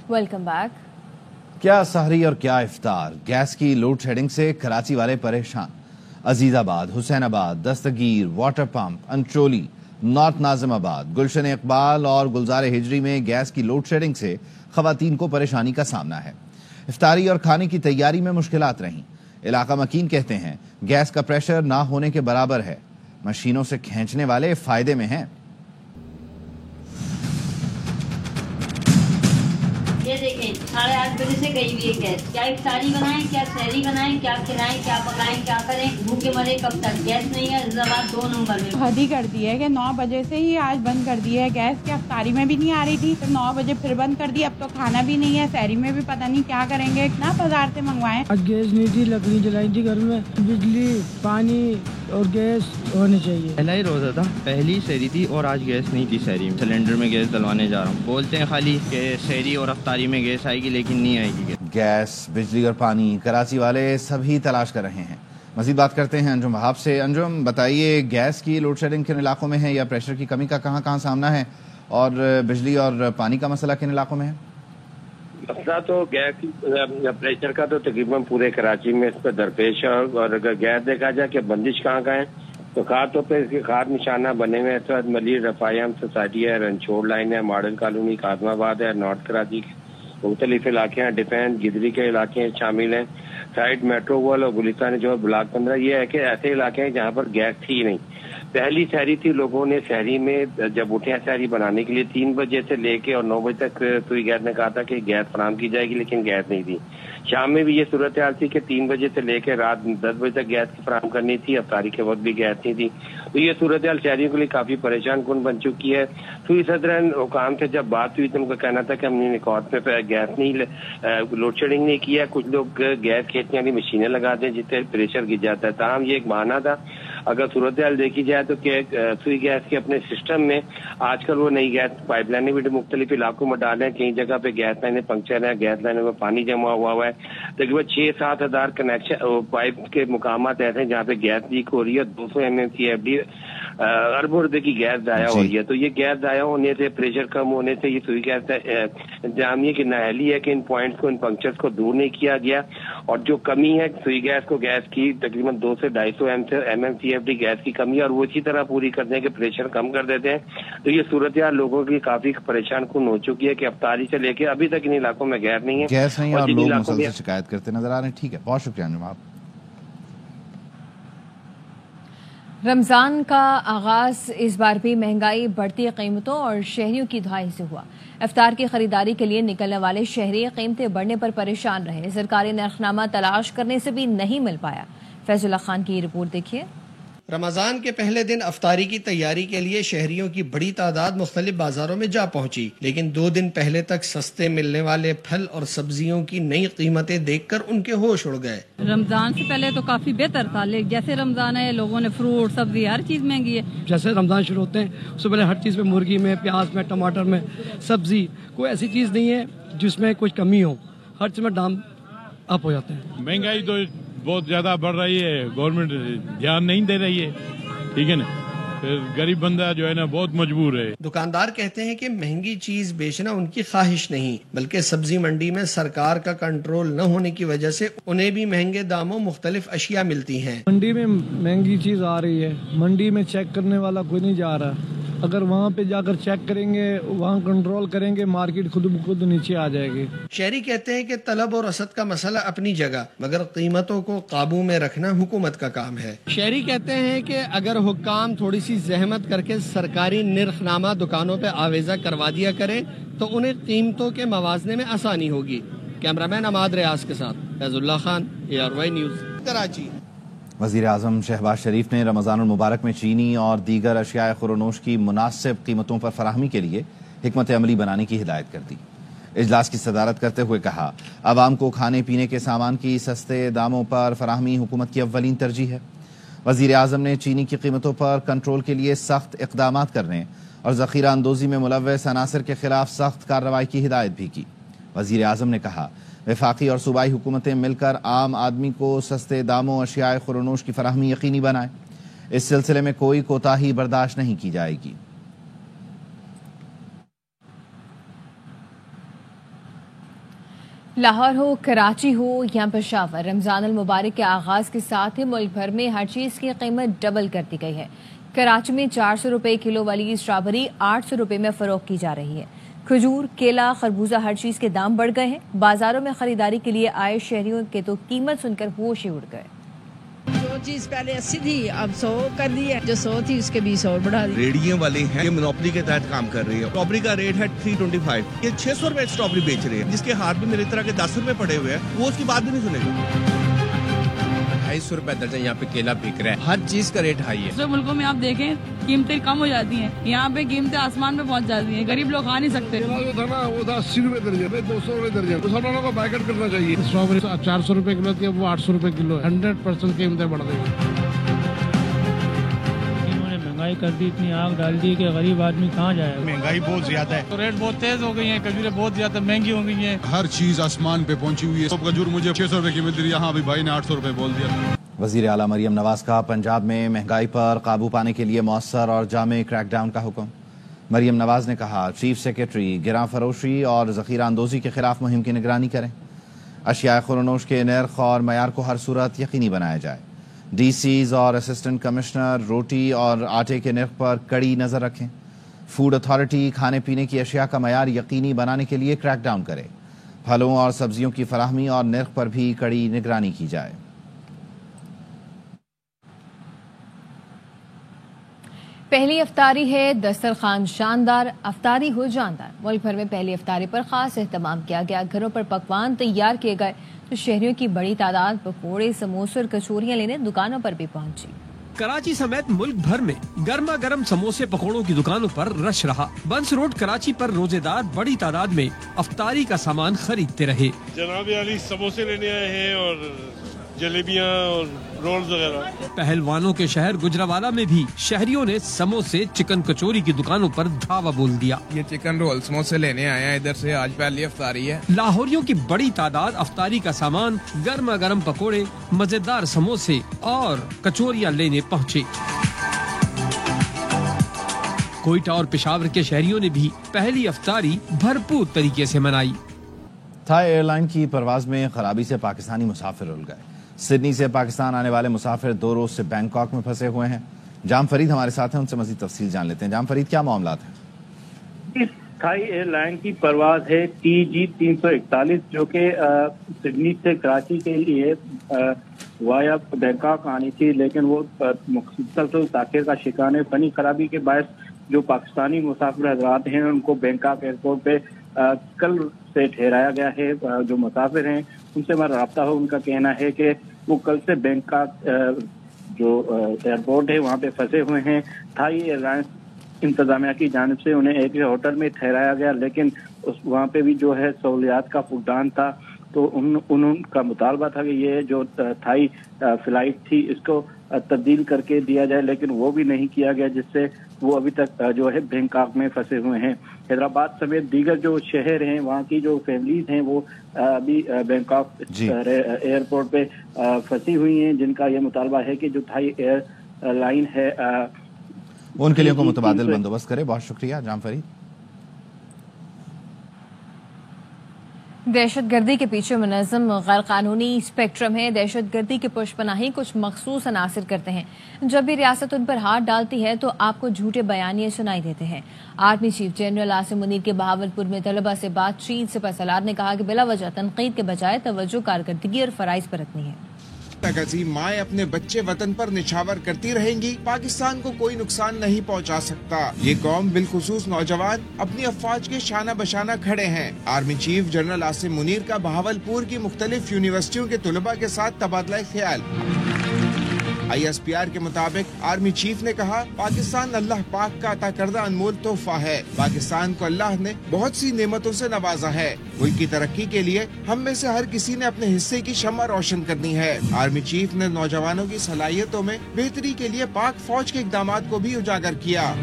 Welcome back. کیا سحری اور کیا افطار، گیس کی لوڈ شیڈنگ سے کراچی والے پریشان. عزیز آباد، حسین آباد، دستگیر، واٹر پمپ، انچولی، نارتھ ناظم آباد، گلشن اقبال اور گلزار ہجری میں گیس کی لوڈ شیڈنگ سے خواتین کو پریشانی کا سامنا ہے. افطاری اور کھانے کی تیاری میں مشکلات رہیں. علاقہ مکین کہتے ہیں گیس کا پریشر نہ ہونے کے برابر ہے. مشینوں سے کھینچنے والے فائدے میں ہیں. یہ دیکھیں 8:30 بجے سے گئی ہوئی ہے گیس. کیا افطاری بنائیں، کیا سحری بنائیں، کیا کھلائیں، کیا پکائیں، کیا کریں، بھوکے مرے کب تک. گیس نہیں ہے. زبان 2 نمبر میں حد ہی کر دی ہے کہ 9 بجے سے ہی آج بند کر دی ہے گیس. کیا افطاری میں بھی نہیں آ رہی تھی، پھر 9 بجے پھر بند کر دی. اب تو کھانا بھی نہیں ہے، سحری میں بھی پتہ نہیں کیا کریں گے. اتنا بازار سے منگوائیں. آج گیس نہیں تھی، لکڑی جلائی تھی گھر میں. بجلی، پانی اور گیس ہونی چاہیے. پہلا ہی روزہ تھا، پہلی سحری تھی اور آج گیس نہیں تھی. سحری میں سلنڈر میں گیس ڈلوانے جا رہا ہوں. بولتے ہیں خالی کہ سحری اور افطاری میں گیس آئے گی، لیکن نہیں آئے گی. گیس، بجلی اور پانی کراچی والے سبھی تلاش کر رہے ہیں. مزید بات کرتے ہیں انجم وہاب سے. انجم، بتائیے گیس کی لوڈ شیڈنگ کن علاقوں میں ہے یا پریشر کی کمی کا کہاں کہاں سامنا ہے، اور بجلی اور پانی کا مسئلہ کن علاقوں میں ہے؟ مسئلہ تو گیس پریشر کا تو تقریباً پورے کراچی میں اس پہ درپیش ہے. اور اگر گیس دیکھا جائے کہ بندش کہاں کا ہے تو خاص طور پہ اس کے خاص نشانہ بنے ہوئے اس وقت ملیر رفایم سوسائٹی ہے، رنچوڑ لائن ہے، ماڈل کالونی، قاسم آباد ہے، نارتھ کراچی کے مختلف علاقے ہیں، ڈیفینس گدری کے علاقے شامل ہیں، سائٹ میٹرو ورل اور گلستان جو بلاک 15. یہ ہے کہ ایسے علاقے ہیں جہاں پر گیس تھی نہیں. پہلی سحری تھی، لوگوں نے سحری میں جب اٹھے سحری بنانے کے لیے 3 بجے سے لے کے اور 9 بجے تک سوئی گیس نے کہا تھا کہ گیس فراہم کی جائے گی، لیکن گیس نہیں تھی. شام میں بھی یہ صورتحال تھی کہ 3 بجے سے لے کے رات 10 بجے تک گیس فراہم کرنی تھی. افطاری کے وقت بھی گیس نہیں تھی. تو یہ صورتحال شہریوں کے لیے کافی پریشان کن بن چکی ہے. سوئی صدرن حکام سے جب بات ہوئی تو ان کا کہنا تھا کہ ہم نے ریکارڈ پہ گیس نہیں لوڈ شیڈنگ نہیں کیا. کچھ لوگ گیس کھینچنے والی مشینیں لگا دیں جس سے پریشر گر جاتا ہے. تاہم یہ ایک بہانہ تھا. اگر صورتحال دیکھی جائے تو کہ سوئی گیس کے اپنے سسٹم میں آج کل وہ نئی گیس پائپ لائنیں بھی مختلف علاقوں میں ڈالیں. کئی جگہ پہ گیس لائنیں پنکچر ہیں، گیس لائنوں میں پانی جمع ہوا ہے. تقریباً 6-7 ہزار کنیکشن پائپ کے مقامات ایسے ہیں جہاں پہ گیس لیک ہو رہی ہے. 200 MMCFD اربوں روپے کی گیس ضائع ہو رہی ہے. تو یہ گیس ضائع ہونے سے، پریشر کم ہونے سے یہ سوئی گیس انتظامیہ کی نااہلی ہے کہ ان پوائنٹس کو، ان پنکچرز کو دور نہیں کیا گیا. اور جو کمی ہے سوئی گیس کو، گیس کی تقریباً 200 سے 250 MMCFD گیس کی کمی ہے، اور وہ اسی طرح پوری کر دیں کہ پریشر کم کر دیتے ہیں. تو یہ صورتحال لوگوں کی کافی پریشان کن ہو چکی ہے کہ افطاری سے لے کے ابھی تک ان علاقوں میں گیس نہیں ہے اور لوگ مسلسل شکایت کرتے نظر آ رہے ہیں. ٹھیک ہے، بہت شکریہ انجم. آپ رمضان کا آغاز اس بار بھی مہنگائی، بڑھتی قیمتوں اور شہریوں کی دہائی سے ہوا. افطار کی خریداری کے لیے نکلنے والے شہری قیمتیں بڑھنے پر پریشان رہے. سرکاری نرخنامہ تلاش کرنے سے بھی نہیں مل پایا. فیض اللہ خان کی رپورٹ دیکھیے. رمضان کے پہلے دن افطاری کی تیاری کے لیے شہریوں کی بڑی تعداد مختلف بازاروں میں جا پہنچی، لیکن 2 دن پہلے تک سستے ملنے والے پھل اور سبزیوں کی نئی قیمتیں دیکھ کر ان کے ہوش اڑ گئے. رمضان سے پہلے تو کافی بہتر تھا، لیکن جیسے رمضان ہے لوگوں نے فروٹ، سبزی، ہر چیز مہنگی ہے. جیسے رمضان شروع ہوتے ہیں اس سے پہلے ہر چیز میں، مرغی میں، پیاز میں، ٹماٹر میں، سبزی، کوئی ایسی چیز نہیں ہے جس میں کچھ کمی ہو. ہر چیز میں دام اپ ہو جاتے ہیں. مہنگائی تو بہت زیادہ بڑھ رہی ہے، گورنمنٹ دھیان نہیں دے رہی ہے. ٹھیک ہے نا، پھر غریب بندہ جو ہے نا بہت مجبور ہے. دکاندار کہتے ہیں کہ مہنگی چیز بیچنا ان کی خواہش نہیں، بلکہ سبزی منڈی میں سرکار کا کنٹرول نہ ہونے کی وجہ سے انہیں بھی مہنگے داموں مختلف اشیاء ملتی ہیں. منڈی میں مہنگی چیز آ رہی ہے، منڈی میں چیک کرنے والا کوئی نہیں جا رہا. اگر وہاں پہ جا کر چیک کریں گے، وہاں کنٹرول کریں گے، مارکیٹ خود بخود نیچے آ جائے گی. شہری کہتے ہیں کہ طلب اور رسد کا مسئلہ اپنی جگہ، مگر قیمتوں کو قابو میں رکھنا حکومت کا کام ہے. شہری کہتے ہیں کہ اگر حکام تھوڑی سی زحمت کر کے سرکاری نرخنامہ دکانوں پہ آویزہ کروا دیا کریں تو انہیں قیمتوں کے موازنے میں آسانی ہوگی. کیمرامین اماد ریاض کے ساتھ فیض اللہ خان، ARY نیوز، کراچی. وزیر اعظم شہباز شریف نے رمضان المبارک میں چینی اور دیگر اشیاء خورونوش کی مناسب قیمتوں پر فراہمی کے لیے حکمت عملی بنانے کی ہدایت کر دی. اجلاس کی صدارت کرتے ہوئے کہا، عوام کو کھانے پینے کے سامان کی سستے داموں پر فراہمی حکومت کی اولین ترجیح ہے. وزیر اعظم نے چینی کی قیمتوں پر کنٹرول کے لیے سخت اقدامات کرنے اور ذخیرہ اندوزی میں ملوث عناصر کے خلاف سخت کارروائی کی ہدایت بھی کی. وزیر اعظم نے کہا، وفاقی اور صوبائی حکومتیں مل کر عام آدمی کو سستے داموں اشیاء خورونوش کی فراہمی یقینی بنائیں. اس سلسلے میں کوئی کوتاہی برداشت نہیں کی جائے گی. लाहौर हो, कराची हो या पेशावर, रमजान अल मुबारक के आगाज के साथ ही मुल्क भर में हर चीज की कीमत डबल कर दी गई है। कराची में 400 रुपए किलो वाली स्ट्रॉबेरी 800 रुपए में फरोख्त की जा रही है। खजूर, केला, खरबूजा हर चीज के दाम बढ़ गए हैं। बाजारों में खरीदारी के लिए आए शहरियों के तो कीमत सुनकर होश ही उड़ गए। जो चीज पहले 80 थी अब 100 कर दी है, जो 100 थी उसके 20 और बढ़ा दी। रेडियो वाले हैं, ये मोनोपोली के तहत काम कर रही है। स्ट्रॉबेरी का रेट है 325, ये 600 रुपए स्ट्रॉबेरी बेच रही है। जिसके हाथ में मेरी तरह के 10 रुपए पड़े हुए हैं वो उसकी बात भी नहीं सुनेगा। 250 रुपए दर्जन यहाँ पे केला बिक रहा है। हर चीज का रेट हाई है। दूसरे मुल्कों में आप देखें कीमतें कम हो जाती हैं, यहाँ पे कीमतें आसमान पे पहुँच जाती हैं। गरीब लोग खा नहीं सकते। वो था ना, वो था 80 रुपए दर्जन, 200 रुपए दर्जन, तो सब लोगों को बैकआउट करना चाहिए। स्ट्रॉबेरी 400 रुपए किलो थी, वो 800 रुपए किलो है। 100% कीमतें बढ़ गई। इन्होंने महंगाई कर दी, इतनी आग डाल दी कि गरीब आदमी कहाँ जाएगा। महंगाई बहुत ज्यादा है, तो रेट बहुत तेज हो गई है, खजूरें बहुत ज्यादा महंगी हो गई है। हर चीज आसमान पे पहुंची हुई है। सब खजूर मुझे 600 रुपए की मिल रही है, यहाँ अभी भाई ने 800 रुपए बोल दिया। वज़ीर आला मरियम नवाज का पंजाब में महंगाई पर काबू पाने के लिए मौसर और जामे क्रैकडाउन का हुक्म। मरियम नवाज ने कहा, चीफ सेक्रेटरी गिरां फरोशी और ज़ख़ीरा अंदोज़ी के खिलाफ मुहिम की निगरानी करें। अशिया खुरनोश के नर्ख और मयार को हर सूरत यकीनी बनाया जाए। DCs और असिस्टेंट कमिश्नर रोटी और आटे के नर्ख पर कड़ी नज़र रखें। फूड अथॉरिटी खाने पीने की अशिया का मयार यकीनी बनाने के लिए क्रैकडाउन करे। फलों और सब्जियों की फराहमी और नर्ख पर भी कड़ी निगरानी की जाए। पहली अफ्तारी है, दस्तरखान शानदार, अफ्तारी हो जानदार। मुल्क भर में पहली अफ्तारी पर खास एहतमाम किया गया। घरों पर पकवान तैयार किए गए तो शहरियों की बड़ी तादाद पकौड़े, समोसे और कचौरियां लेने दुकानों पर भी पहुंची। कराची समेत मुल्क भर में गर्मा गर्म समोसे पकौड़ों की दुकानों पर रश रहा। बंस रोड कराची पर रोजेदार बड़ी तादाद में अफ्तारी का सामान खरीदते रहे। जनाब अली समोसे लेने आए हैं और जलेबियाँ और रोल्स वगैरह। पहलवानों के शहर गुजरावाला में भी शहरियों ने समोसे, चिकन कचौरी की दुकानों पर धावा बोल दिया। ये चिकन रोल समोसे लेने आए हैं इधर से, आज पहली अफ्तारी है। लाहौरियों की बड़ी तादाद अफ्तारी का सामान, गर्मा गर्म पकोड़े, मजेदार समोसे और कचौरियां लेने पहुँचे। कोयटा और पेशावर के शहरियों ने भी पहली अफ्तारी भरपूर तरीके से मनाई। थाई एयरलाइन की परवाज में खराबी से पाकिस्तानी मुसाफिर उल गए। सिडनी से पाकिस्तान आने वाले मुसाफिर 2 रोज से बैंकॉक में फंसे हुए हैं। जाम फरीद हमारे साथ हैं, उनसे मजीद तफसील जान लेते हैं। जाम फरीद, क्या मामला है? थाई एयरलाइन की परवाज है TG 341 जो कि सिडनी से कराची के लिए वाया बैंकॉक आनी थी, लेकिन वो मुसलसल ताखिर का शिकार है। फनी खराबी के बायस जो पाकिस्तानी मुसाफिर हजरात हैं उनको बैंकॉक एयरपोर्ट पे कल से ठहराया गया है। जो मुसाफिर हैं उनसे हमारा रब्ता हो, उनका कहना है कि वो कल से बैंकॉक जो एयरपोर्ट है वहाँ पे फंसे हुए हैं। थाई एयरलाइंस इंतजामिया की जानिब से उन्हें एक होटल में ठहराया गया, लेकिन वहाँ पे भी जो है सहूलियात का फुकदान था। तो उनका मुतालबा था कि ये जो थाई फ्लाइट थी इसको तब्दील करके दिया जाए, लेकिन वो भी नहीं किया गया, जिससे वो अभी तक जो है बैंकॉक में फंसे हुए हैं। हैदराबाद समेत दीगर जो शहर हैं वहाँ की जो फैमिलीज हैं वो अभी बैंकॉक एयरपोर्ट पे फंसी हुई हैं, जिनका ये मुतालबा है कि जो थाई एयरलाइन है उनके लिए मुतबादिल बंदोबस्त करे। बहुत शुक्रिया जाम फरीद। दहशतगर्दी के पीछे मुनज़्ज़म गैर कानूनी स्पेक्ट्रम है। दहशतगर्दी की पुष्पनाही कुछ मखसूस अनासिर करते हैं। जब भी रियासत उन पर हाथ डालती है तो आपको झूठे बयानिए सुनाई देते हैं। Army chief general Asim Munir के बहावलपुर में तलबा से बातचीत से सिपहसालार ने कहा कि बिला वजह तनकीद के बजाय तवज्जो कारकर्दगी और फराइज पर रखनी है। अजीम माएँ अपने बच्चे वतन पर निछावर करती रहेंगी, पाकिस्तान को कोई नुकसान नहीं पहुंचा सकता। ये कौम बिलखुसूस नौजवान अपनी अफवाज के शाना बशाना खड़े हैं। Army chief general Asim Munir का बहावलपुर की मुख्तलिफ यूनिवर्सिटियों के तुलबा के साथ तबादला ख्याल। ISPR के मुताबिक आर्मी चीफ ने कहा, पाकिस्तान अल्लाह पाक का अता करदा अनमोल तोहफा है। पाकिस्तान को अल्लाह ने बहुत सी नेमतों से नवाजा है। मुल्क की तरक्की के लिए हम में से हर किसी ने अपने हिस्से की शम्मा रोशन करनी है। आर्मी चीफ ने नौजवानों की सलाहियतों में बेहतरी के लिए पाक फौज के इकदामात को भी उजागर किया।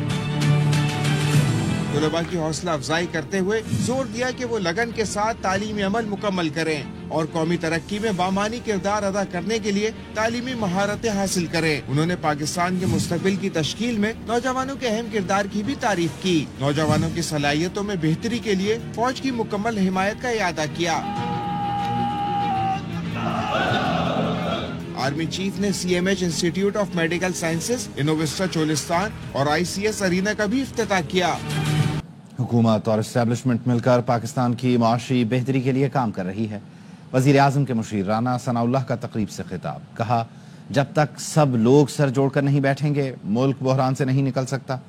तलबा की हौसला अफजाई करते हुए जोर दिया कि वो लगन के साथ तालीमी अमल मुकम्मल करें और कौमी तरक्की में बामानी किरदार अदा करने के लिए तालीमी महारतें हासिल करें। उन्होंने पाकिस्तान के मुस्तकबिल की तश्कील में नौजवानों के अहम किरदार की भी तारीफ की। नौजवानों की सलाहियतों में बेहतरी के लिए फौज की मुकम्मल हिमायत का इरादा किया। आर्मी चीफ ने CMH institute of medical sciences Innovista Cholistan और ICS अरीना का भी इफ्तिताह किया। हुकूमत और एस्टेब्लिशमेंट मिलकर पाकिस्तान की माशी बेहतरी के लिए काम कर रही है। वजीर आजम के मुशीर राना सनाउल्लाह का तकरीब से खिताब, कहा जब तक सब लोग सर जोड़कर नहीं बैठेंगे मुल्क बहरान से नहीं निकल सकता।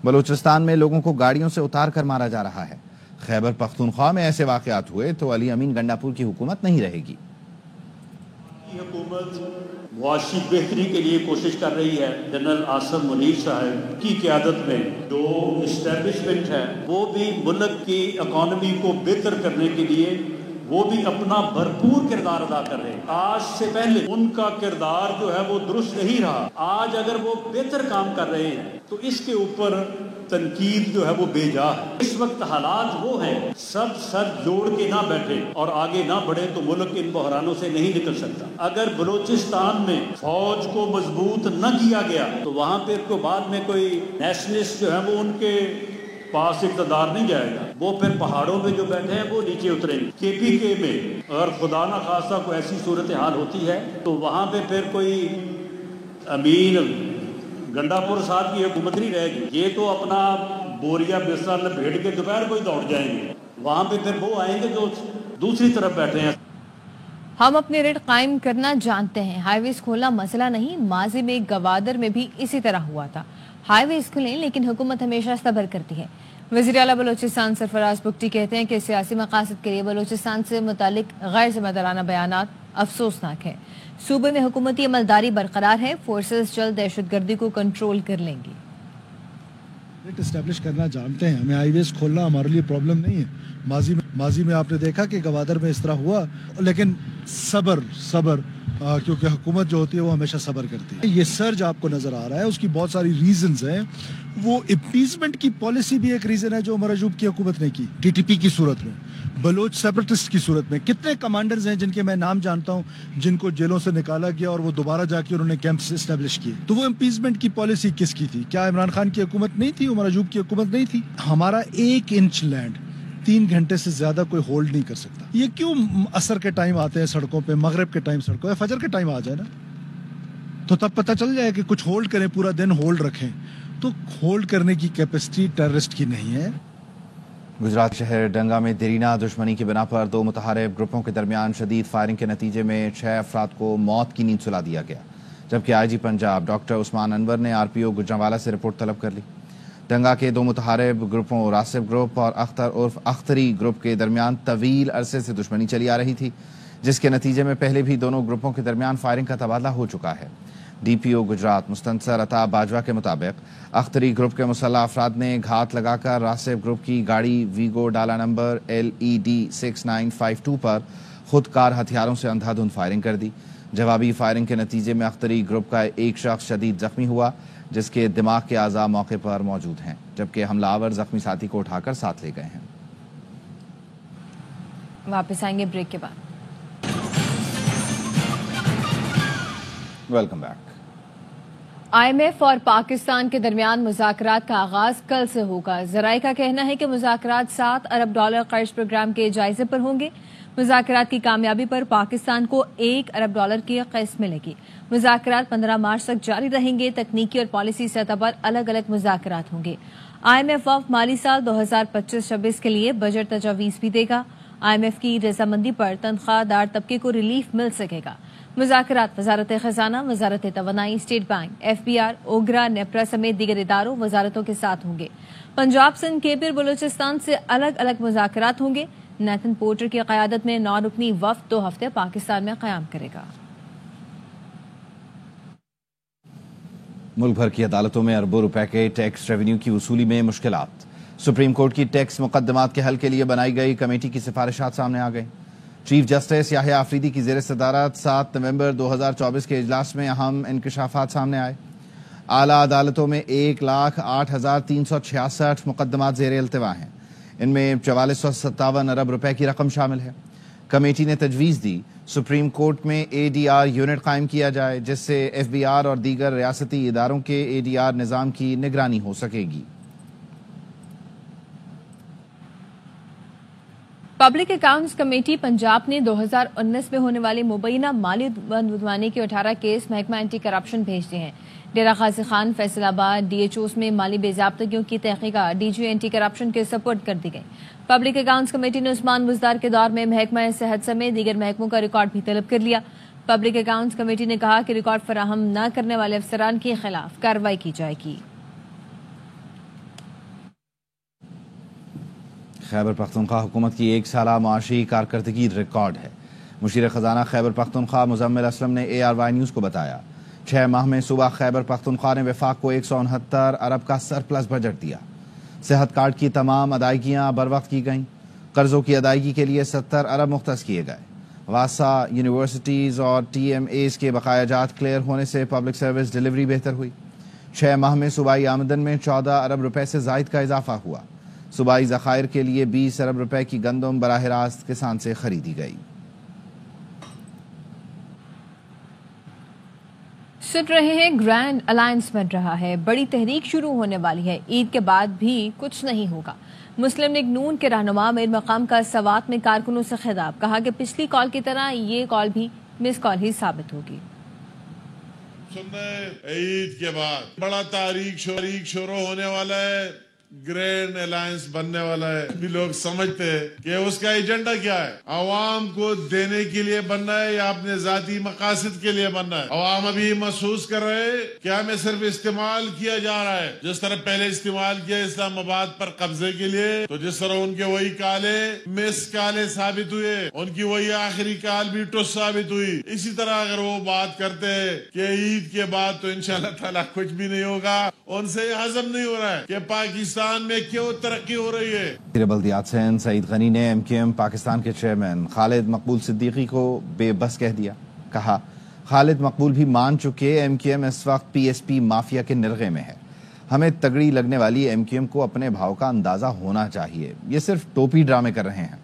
बलूचिस्तान में लोगों को गाड़ियों से उतार कर मारा जा रहा है। खैबर पख्तूनख्वा में ऐसे वाक़यात हुए तो अली अमीन गंडापुर की हुकूमत नहीं रहेगी। हुकूमत मुआशी बेहतरी के लिए कोशिश कर रही है। जनरल आसिफ मुनीर साहब की क़यादत में जो इस्टेब्लिशमेंट है वो भी मुल्क की इकॉनमी को बेहतर करने के लिए वो भी अपना भरपूर किरदार अदा कर रहे हैं। आज से पहले उनका किरदार जो है वो दुरुस्त नहीं रहा। आज अगर वो बेहतर काम कर रहे हैं तो इसके ऊपर तनकीद जो है वो बेजा है। इस वक्त हालात वो हैं, सब सर जोड़ के ना बैठे और आगे ना बढ़े तो मुल्क इन बहरानों से नहीं निकल सकता। अगर बलूचिस्तान में फौज को मजबूत न किया गया तो वहाँ पे को बाद में कोई नेशनलिस्ट जो है वो उनके पास इक़्तिदार नहीं जाएगा। वो फिर पहाड़ों पे जो बैठे हैं वो नीचे उतरेंगे। KPK में अगर खुदा न खासा कोई ऐसी सूरत हाल होती है तो वहाँ पे फिर कोई अमीन गंडापुर साहब की हुकूमत नहीं रहेगी। ये तो अपना बोरिया बिस्तर लपेट के दोपहर को ही दौड़ जाएंगे। वहाँ पे फिर वो आएंगे जो दूसरी तरफ बैठे हैं। हम अपने रेट कायम करना जानते हैं। हाईवेज खोलना मसला नहीं, माजी में गवादर में भी इसी तरह हुआ था। हाईवेज खुलें लेकिन हुकूमत हमेशा सब्र करती है। वज़ीर आला बलोचिस्तान सरफराज बुगटी कहते हैं कि सियासी मकासद के लिए बलोचिस्तान से मुतालिक गैर जिम्मेदाराना बयानात अफसोसनाक है। सूबे में हुकूमती अमलदारी बरकरार है। फोर्सेस जल्द दहशतगर्दी को कंट्रोल कर लेंगी। रेट एस्टेब्लिश करना जानते हैं, हमें हाईवेज खोलना हमारे लिए प्रॉब्लम नहीं है। माजी में आपने देखा कि गवादर में इस तरह हुआ, लेकिन सब्र क्योंकि हुकूमत जो होती है वो हमेशा सब्र करती है। ये सर्ज आपको नजर आ रहा है, उसकी बहुत सारी रीजंस हैं। वो अपीसमेंट की पॉलिसी भी एक रीजन है जो उमर अयूब की हुकूमत ने की। TTP की सूरत में, बलोच सेपरेटिस्ट की सूरत में कितने कमांडर्स हैं जिनके मैं नाम जानता हूं, जिनको जेलों से निकाला गया और वो दोबारा जाके उन्होंने कैंप्स एस्टेब्लिश किए। तो वो अपीसमेंट की पॉलिसी किसकी थी? क्या इमरान खान की हुकूमत नहीं थी? उमर अयूब की हुकूमत नहीं थी? हमारा 1 इंच लैंड 3 घंटे से ज्यादा कोई होल्ड नहीं कर सकता। ये क्यों असर के टाइम आते हैं सड़कों पे, मगरिब के टाइम सड़कों पे? फजर के टाइम आ जाए ना, तो तब पता चल जाए कि कुछ होल्ड करें, पूरा दिन होल्ड रखें। तो होल्ड करने की कैपेसिटी टेररिस्ट की नहीं है। गुजरात शहर डंगा में देरीना दुश्मनी की बिना पर 2 मुतहारिब ग्रुपों के दरमियान शदीद फायरिंग के नतीजे में 6 अफराद को मौत की नींद सुला दिया गया, जबकि IG पंजाब डॉक्टर उस्मान अनवर ने RPO गुजरांवाला से रिपोर्ट तलब कर ली। दंगा के 2 मुतहारिब ग्रुपों रासिब ग्रुप और अख्तर उर्फ अख्तरी ग्रुप के दरमियान तवील अरसे से दुश्मनी चली आ रही थी, जिसके नतीजे में पहले भी दोनों ग्रुपों के दरमियान फायरिंग का तबादला हो चुका है। DPO गुजरात मुस्तनसर अताब बाजवा के मुताबिक अख्तरी ग्रुप के मुसल्लह अफराद ने घात लगाकर रासिब ग्रुप की गाड़ी वीगो डाला नंबर LED 6952 पर खुद कार हथियारों से अंधाधुंध फायरिंग कर दी। जवाबी फायरिंग के नतीजे में अख्तरी ग्रुप का एक शख्स शदीद जख्मी हुआ, जिसके दिमाग के आज़ा मौके पर मौजूद हैं, जबकि हमलावर जख्मी साथी को उठाकर साथ ले गए हैं। वापस आएंगे ब्रेक के बाद। Welcome back. IMF और पाकिस्तान के दरमियान मुज़ाकरात का आगाज कल से होगा। ज़राए का कहना है कि मुज़ाकरात $7 अरब कर्ज प्रोग्राम के जायजे पर होंगे। मुज़ाकरात की कामयाबी पर पाकिस्तान को $1 अरब की किस्त मिलेगी। मुज़ाकरात 15 मार्च तक जारी रहेंगे। तकनीकी और पॉलिसी सतह पर अलग अलग मुज़ाकरात होंगे। IMF वफ़द माली साल 2025-26 के लिए बजट तजावीज़ भी देगा। IMF की रजामंदी पर तनख्वाहदार तबके को रिलीफ मिल सकेगा। मुज़ाकरात वजारत खजाना, वजारत तवानाई, स्टेट बैंक, FBR, ओगरा, नेपरा समेत दीगर इदारों वजारतों के साथ होंगे। पंजाब, सिंध, केपी, बलूचिस्तान से अलग अलग मुज़ाकरात होंगे। नेथन पोर्टर की क़यादत में 9 रुकनी वफ़द 2 हफ्ते पाकिस्तान में क़याम करेगा। मुल्क भर की अदालतों में अरबों रुपए के टैक्स रेवेन्यू की वसूली में मुश्किलात। सुप्रीम कोर्ट की टैक्स मुकदमात के हल के लिए बनाई गई कमेटी की सिफारिशात सामने आ गई। चीफ जस्टिस याहिया आफरीदी की ज़ेर सदारत 7 नवंबर 2024 के इजलास में अहम इंकशाफात सामने आए। आला अदालतों में 1,08,366 मुकदमात ज़ेर इल्तिवा हैं। इनमें 4457 अरब रुपए की रकम शामिल है। कमेटी ने तजवीज़ दी सुप्रीम कोर्ट में ADR यूनिट कायम किया जाए, जिससे FBR और दीगर रियासती इदारों के ADR निज़ाम की निगरानी हो सकेगी। पब्लिक अकाउंट्स कमेटी पंजाब ने 2019 में होने वाली मुबैना माली बदमानी के 18 केस महकमा एंटी करप्शन भेज दिए हैं। डेरा गाजी खान, फैसलाबाद, डीएचओस में माली बेजाब्तगियों की तहकीकात डीजी एंटी करप्शन के सपोर्ट कर दी गई। पब्लिक अकाउंट्स कमेटी ने उस्मान बुजदार के दौर में महकमा सेहत समेत दीगर महकमों का रिकॉर्ड भी तलब कर लिया। पब्लिक अकाउंट्स कमेटी ने कहा कि रिकॉर्ड फराहम न करने वाले अफसरान के खिलाफ कार्रवाई की जाएगी। खैबर पख्तूनख्वा हुकूमत की एक साला माशी कारकर्दगी रिकॉर्ड है। मुशीर खजाना खैबर पख्तूनख्वा मुजम्मिल असलम ने ARY न्यूज़ को बताया 6 माह में सूबा खैबर पख्तूनख्वा ने वफाक को 169 अरब का सरप्लस बजट दिया। सेहत कार्ड की तमाम अदायगियाँ बर वक्त की गईं। कर्जों की अदायगी के लिए 70 अरब मुख्तस किए गए। वासा, यूनिवर्सिटीज़ और TMAs के बकायाजात क्लियर होने से पब्लिक सर्विस डिलीवरी बेहतर हुई। 6 माह में सूबाई आमदन में 14 अरब रुपए से जायद का इजाफा हुआ। सूबाई ज़खायर के लिए 20 अरब रुपए की गंदम बराह रास्त किसान से खरीदी गई। सुन रहे हैं ग्रैंड अलायंस बन रहा है, बड़ी तहरीक शुरू होने वाली है, ईद के बाद भी कुछ नहीं होगा। मुस्लिम लीग नून के रहनुमा मीर मकाम का सवात में कारकुनों से खिताब, कहा कि पिछली कॉल की तरह ये कॉल भी मिस कॉल ही साबित होगी। ईद के बाद बड़ा तारीख शुरू होने वाला है, ग्रैंड अलायंस बनने वाला है। भी लोग समझते हैं कि उसका एजेंडा क्या है, आवाम को देने के लिए बनना है या अपने जाती मकासद के लिए बनना है। आवाम अभी महसूस कर रहे हैं कि हमें सिर्फ इस्तेमाल किया जा रहा है, जिस तरह पहले इस्तेमाल किया इस्लामाबाद पर कब्जे के लिए, तो जिस तरह उनके वही काले मिस काले साबित हुए, उनकी वही आखिरी काल भी टुस साबित हुई। इसी तरह अगर वो बात करते हैं कि ईद के बाद तो इंशाअल्लाह ताला कुछ भी नहीं होगा, उनसे हजम नहीं हो रहा है कि पाकिस्तान में क्यों तरक्की हो रही है। बल्दियात सैन सईद गनी ने MKM पाकिस्तान के चेयरमैन खालिद मकबूल सिद्दीकी को बेबस कह दिया। कहा खालिद मकबूल भी मान चुके MKM इस वक्त PSP माफिया के निर्गे में है। हमें तगड़ी लगने वाली MKM को अपने भाव का अंदाजा होना चाहिए, ये सिर्फ टोपी ड्रामे कर रहे हैं।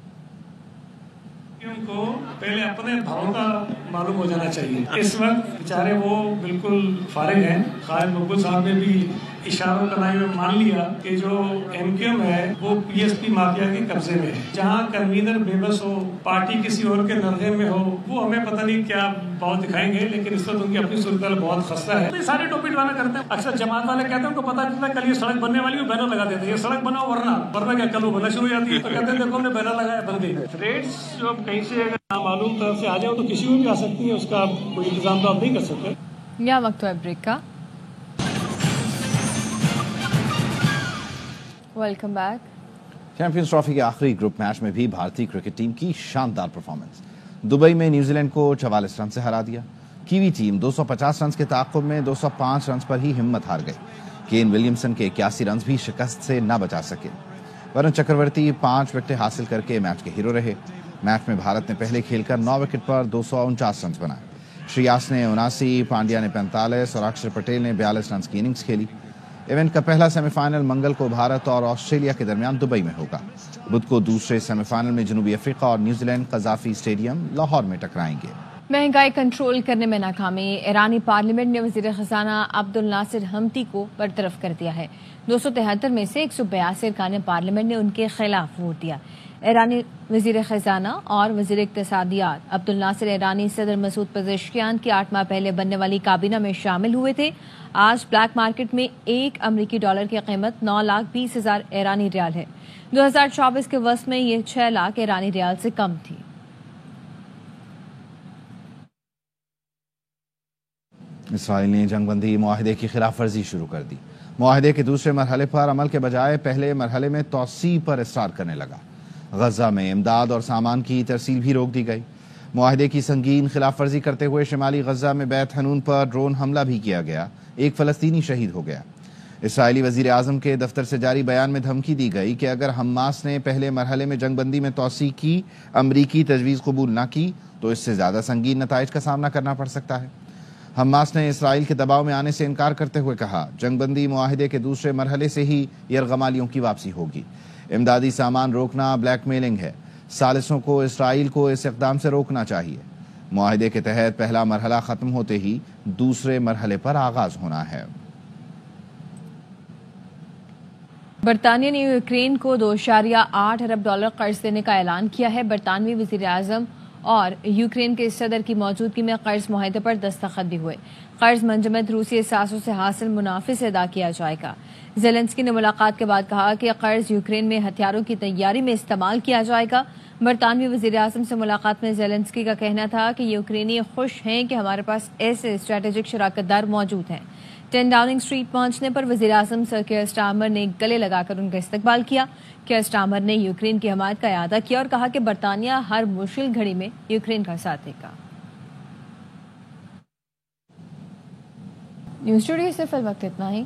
को पहले अपने भाव का मालूम हो जाना चाहिए। इस वक्त बेचारे वो बिल्कुल फारिग हैं। खालिद मकबूल साहब ने भी इशारों कराई में मान लिया कि जो MKM है वो PSP माफिया के कब्जे में है। जहाँ कन्वीनर बेबस हो, पार्टी किसी और के नरगे में हो, वो हमें पता नहीं क्या भाव दिखाएंगे, लेकिन इस वक्त उनकी अपनी सूरत बहुत खस्ता है। तो सारे टोपी ड्रामे करते हैं। अक्सर जमात वाले कहते हैं उनको पता चलता है कल ये सड़क बनने वाली है, बैनर लगा देते हैं, ये सड़क बनाओ वरना क्या कल वो बनना शुरू हो जाती है, तो कहते हैं देखो हमने बैनर लगाया बन गई। रेट्स जो कहीं से अगर मालूम तरफ से आ जाओ तो किसी को भी आ सकती है, उसका कोई इंतजाम तो आप नहीं कर सकते। यह वक्त है ब्रेक का। Welcome back. चैंपियंस ट्रॉफी के आखिरी ग्रुप मैच में भी भारतीय क्रिकेट टीम की शानदार परफॉर्मेंस। दुबई में न्यूजीलैंड को 44 रन से हरा दिया। कीवी टीम 250 रन के ताक़ुब में 205 रन पर ही हिम्मत हार गई। केन विलियमसन के 81 रन भी शिकस्त से न बचा सके। वरुण चक्रवर्ती 5 विकेटें हासिल करके मैच के हीरो रहे। मैच में भारत ने पहले खेलकर 9 विकेट पर 249 रन बनाए। श्रेयास ने 79, पांड्या ने 45 और अक्षर पटेल ने 42 रन की इनिंग्स खेली। इवेंट का पहला सेमीफाइनल मंगल को भारत और ऑस्ट्रेलिया के दरमियान दुबई में होगा। बुध को दूसरे सेमीफाइनल में जनूबी अफ्रीका और न्यूजीलैंड कज़ाफी स्टेडियम लाहौर में टकराएंगे। महंगाई कंट्रोल करने में नाकामी। ईरानी पार्लियामेंट ने वजीर खजाना अब्दुल नासिर हमती को बरतरफ कर दिया है। 273 में से 182 अरकान पार्लियामेंट ने उनके खिलाफ वोट दिया। ईरानी वजीर खजाना और वजीर इक्तिसादियात अब्दुल नासिर ईरानी सदर मसूद पेजेश्कियान की 8 माह पहले बनने वाली काबीना में शामिल हुए थे। आज ब्लैक मार्केट में $1 अमरीकी की कीमत 9,20,000 ईरानी रियाल है। 2024 के वस्त में ये 6 लाख ईरानी रियाल से कम थी। इसराइल ने जंगबंदी मुआहिदे की खिलाफ वर्जी शुरू कर दी। मुआहिदे के दूसरे मरहले पर अमल के बजाय पहले मरहले में तौसी पर इसरार करने लगा। गजा में इमदाद और सामान की तरसील भी रोक दी गई। मुआहिदे की संगीन खिलाफ वर्जी करते हुए शिमाली गजा में बैत हनून पर ड्रोन हमला भी किया गया। एक फलस्तीनी शहीद हो गया। इसराइली वजीर आजम के दफ्तर से जारी बयान में धमकी दी गई कि अगर हमास ने पहले मरहले में जंगबंदी में तौसी की अमरीकी तजवीज़ कबूल न की तो इससे ज़्यादा संगीन नताइज का सामना करना पड़ सकता है। हमास ने इसराइल के दबाव में आने से इनकार करते हुए कहा जंगबंदी मुआहिदे के दूसरे मरहले से ही यरगमालियों की वापसी होगी। इमदादी सामान रोकना ब्लैकमेलिंग है। सालिसों को इसराइल को इस इक़दाम से रोकना चाहिए। मुआहिदे के तहत पहला मरहला ख़त्म होते ही दूसरे मरहले पर आगाज होना है। برطانیہ نے یوکرین کو $2.8 ارب قرض دینے کا اعلان کیا ہے۔ برطانوی وزیر اعظم اور یوکرین کے صدر کی موجودگی میں قرض معاہدے پر دستخط بھی ہوئے۔ قرض منجمد روسی اثاثوں سے حاصل منافع سے ادا کیا جائے گا۔ زیلنسکی نے ملاقات کے بعد کہا کہ قرض یوکرین میں ہتھیاروں کی تیاری میں استعمال کیا جائے گا۔ برطانوی وزیر اعظم سے ملاقات میں زیلنسکی کا کہنا تھا کہ یوکرینی خوش ہیں کہ ہمارے پاس ایسے اسٹریٹجک شراکت دار موجود ہیں۔ 10 ڈاؤننگ اسٹریٹ پہنچنے پر وزیر اعظم سر کیئر سٹارمر نے گلے لگا کر ان کا استقبال کیا۔ کیئر سٹارمر نے یوکرین کی حمایت کا اعادہ کیا اور کہا کہ برطانیہ ہر مشکل گھڑی میں یوکرین کا ساتھ دے گا۔ نیوز اسٹوڈیو سے فی الوقت اتنا ہی۔